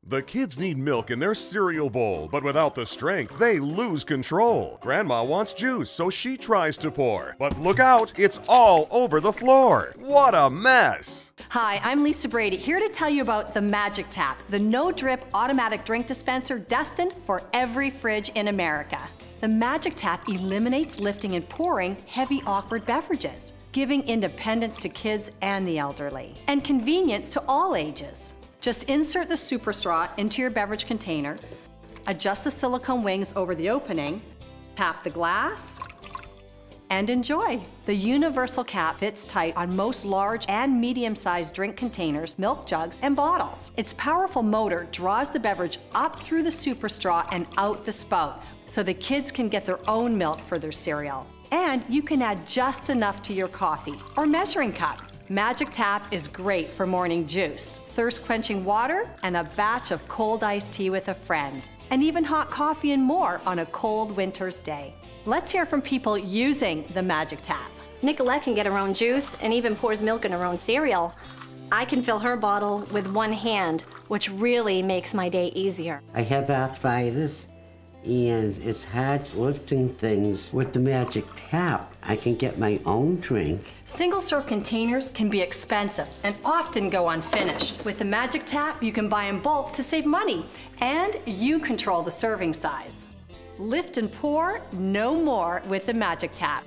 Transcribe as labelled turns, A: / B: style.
A: The kids need milk in their cereal bowl, but without the strength, they lose control. Grandma wants juice, so she tries to pour. But look out, it's all over the floor. What a mess!
B: Hi, I'm Lisa Brady, here to tell you about the Magic Tap, the no-drip automatic drink dispenser destined for every fridge in America. The Magic Tap eliminates lifting and pouring heavy, awkward beverages, giving independence to kids and the elderly, and convenience to all ages. Just insert the super straw into your beverage container, adjust the silicone wings over the opening, tap the glass, and enjoy. The universal cap fits tight on most large and medium-sized drink containers, milk jugs, and bottles. Its powerful motor draws the beverage up through the super straw and out the spout, so the kids can get their own milk for their cereal. And you can add just enough to your coffee or measuring cup. Magic Tap is great for morning juice, thirst-quenching water, and a batch of cold iced tea with a friend, and even hot coffee and more on a cold winter's day. Let's hear from people using the Magic Tap.
C: Nicolette can get her own juice and even pours milk in her own cereal. I can fill her bottle with one hand, which really makes my day easier.
D: I have arthritis, and it's hard lifting things. With the Magic Tap, I can get my own drink.
B: Single-serve containers can be expensive and often go unfinished. With the Magic Tap, you can buy in bulk to save money, and you control the serving size. Lift and pour no more with the Magic Tap.